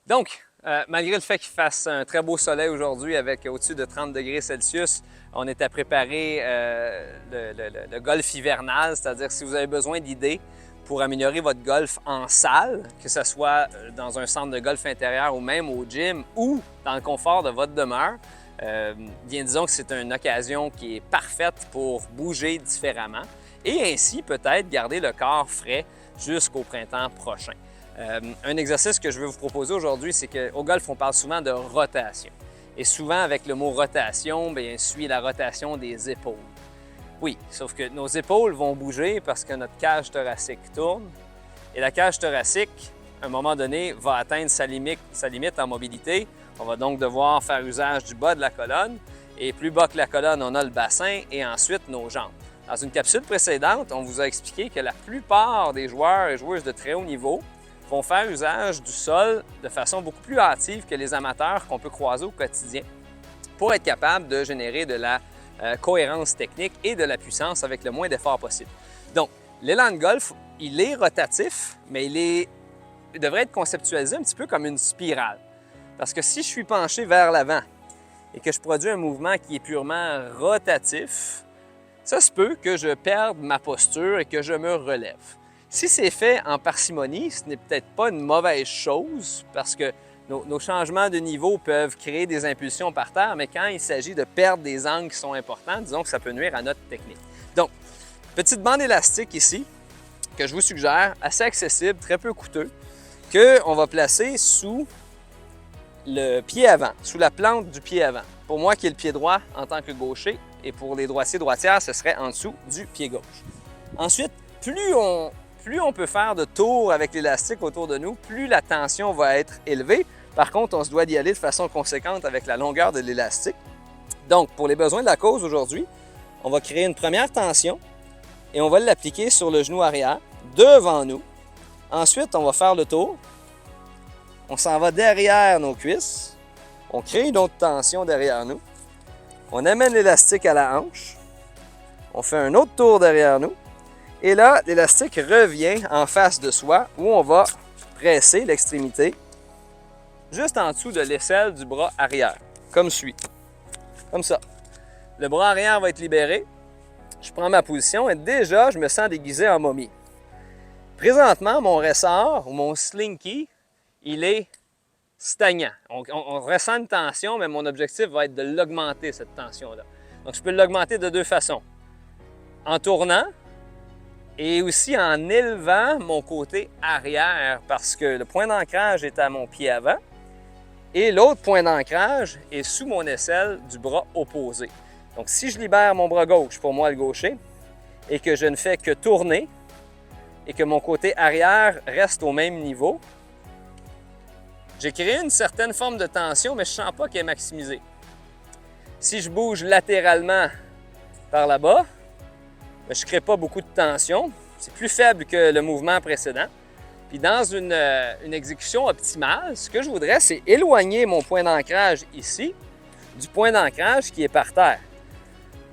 Donc, malgré le fait qu'il fasse un très beau soleil aujourd'hui avec au-dessus de 30 degrés Celsius, on est à préparer le golf hivernal, c'est-à-dire si vous avez besoin d'idées pour améliorer votre golf en salle, que ce soit dans un centre de golf intérieur ou même au gym ou dans le confort de votre demeure, bien disons que c'est une occasion qui est parfaite pour bouger différemment et ainsi peut-être garder le corps frais jusqu'au printemps prochain. Un exercice que je veux vous proposer aujourd'hui, c'est qu'au golf, on parle souvent de rotation. Et souvent, avec le mot rotation, bien, suit la rotation des épaules. Oui, sauf que nos épaules vont bouger parce que notre cage thoracique tourne. Et la cage thoracique, à un moment donné, va atteindre sa limite en mobilité. On va donc devoir faire usage du bas de la colonne. Et plus bas que la colonne, on a le bassin et ensuite nos jambes. Dans une capsule précédente, on vous a expliqué que la plupart des joueurs et joueuses de très haut niveau vont faire usage du sol de façon beaucoup plus hâtive que les amateurs qu'on peut croiser au quotidien pour être capable de générer de la cohérence technique et de la puissance avec le moins d'efforts possible. Donc, l'élan de golf, il est rotatif, mais il devrait être conceptualisé un petit peu comme une spirale. Parce que si je suis penché vers l'avant et que je produis un mouvement qui est purement rotatif, ça se peut que je perde ma posture et que je me relève. Si c'est fait en parcimonie, ce n'est peut-être pas une mauvaise chose parce que nos changements de niveau peuvent créer des impulsions par terre, mais quand il s'agit de perdre des angles qui sont importants, disons que ça peut nuire à notre technique. Donc, petite bande élastique ici que je vous suggère, assez accessible, très peu coûteux, qu'on va placer sous le pied avant, sous la plante du pied avant. Pour moi qui est le pied droit en tant que gaucher, et pour les droitiers-droitières, ce serait en dessous du pied gauche. Ensuite, plus on peut faire de tours avec l'élastique autour de nous, plus la tension va être élevée. Par contre, on se doit d'y aller de façon conséquente avec la longueur de l'élastique. Donc, pour les besoins de la cause aujourd'hui, on va créer une première tension et on va l'appliquer sur le genou arrière, devant nous. Ensuite, on va faire le tour. On s'en va derrière nos cuisses. On crée une autre tension derrière nous. On amène l'élastique à la hanche. On fait un autre tour derrière nous. Et là, l'élastique revient en face de soi où on va presser l'extrémité juste en dessous de l'aisselle du bras arrière, comme suit. Comme ça. Le bras arrière va être libéré. Je prends ma position et déjà, je me sens déguisé en momie. Présentement, mon ressort ou mon slinky, il est stagnant. On ressent une tension, mais mon objectif va être de l'augmenter, cette tension-là. Donc, je peux l'augmenter de deux façons. En tournant et aussi en élevant mon côté arrière parce que le point d'ancrage est à mon pied avant et l'autre point d'ancrage est sous mon aisselle du bras opposé. Donc, si je libère mon bras gauche, pour moi le gaucher, et que je ne fais que tourner et que mon côté arrière reste au même niveau, j'ai créé une certaine forme de tension, mais je ne sens pas qu'elle est maximisée. Si je bouge latéralement par là-bas, je ne crée pas beaucoup de tension. C'est plus faible que le mouvement précédent. Puis dans une exécution optimale, ce que je voudrais, c'est éloigner mon point d'ancrage ici du point d'ancrage qui est par terre.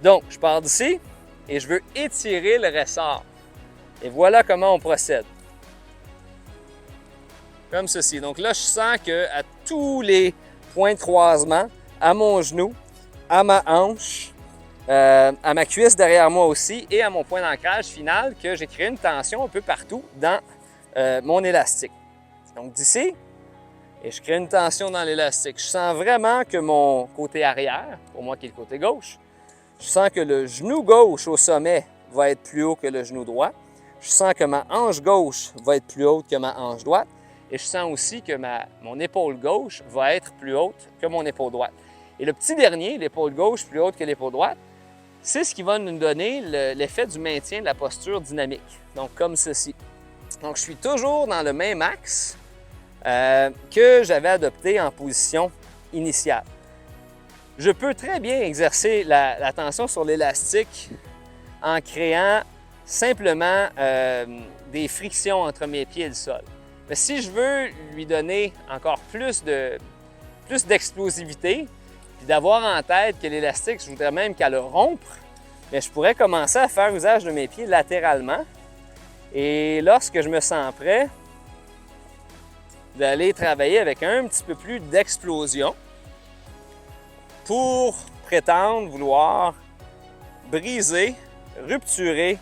Donc, je pars d'ici et je veux étirer le ressort. Et voilà comment on procède. Comme ceci. Donc là, je sens qu'à tous les points de croisement, à mon genou, à ma hanche, à ma cuisse derrière moi aussi et à mon point d'ancrage final, que j'ai créé une tension un peu partout dans mon élastique. Donc d'ici, et je crée une tension dans l'élastique. Je sens vraiment que mon côté arrière, pour moi qui est le côté gauche, je sens que le genou gauche au sommet va être plus haut que le genou droit. Je sens que ma hanche gauche va être plus haute que ma hanche droite. Et je sens aussi que mon épaule gauche va être plus haute que mon épaule droite. Et le petit dernier, l'épaule gauche plus haute que l'épaule droite, c'est ce qui va nous donner l'effet du maintien de la posture dynamique. Donc, comme ceci. Donc, je suis toujours dans le même axe que j'avais adopté en position initiale. Je peux très bien exercer la tension sur l'élastique en créant simplement des frictions entre mes pieds et le sol. Mais si je veux lui donner encore plus d'explosivité, puis d'avoir en tête que l'élastique, je voudrais même qu'elle le rompre, mais je pourrais commencer à faire usage de mes pieds latéralement. Et lorsque je me sens prêt, d'aller travailler avec un petit peu plus d'explosion pour prétendre vouloir briser, rupturer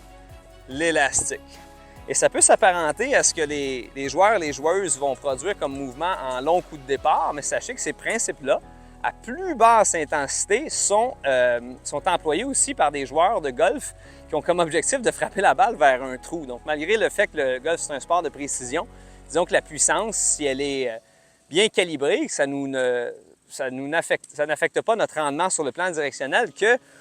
l'élastique. Et ça peut s'apparenter à ce que les joueurs, les joueuses vont produire comme mouvement en long coup de départ, mais sachez que ces principes-là, à plus basse intensité, sont employés aussi par des joueurs de golf qui ont comme objectif de frapper la balle vers un trou. Donc, malgré le fait que le golf, c'est un sport de précision, disons que la puissance, si elle est bien calibrée, ça n'affecte pas notre rendement sur le plan directionnel,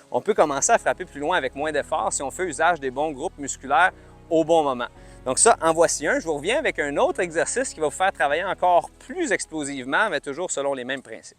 qu'on peut commencer à frapper plus loin avec moins d'efforts si on fait usage des bons groupes musculaires au bon moment. Donc ça, en voici un. Je vous reviens avec un autre exercice qui va vous faire travailler encore plus explosivement, mais toujours selon les mêmes principes.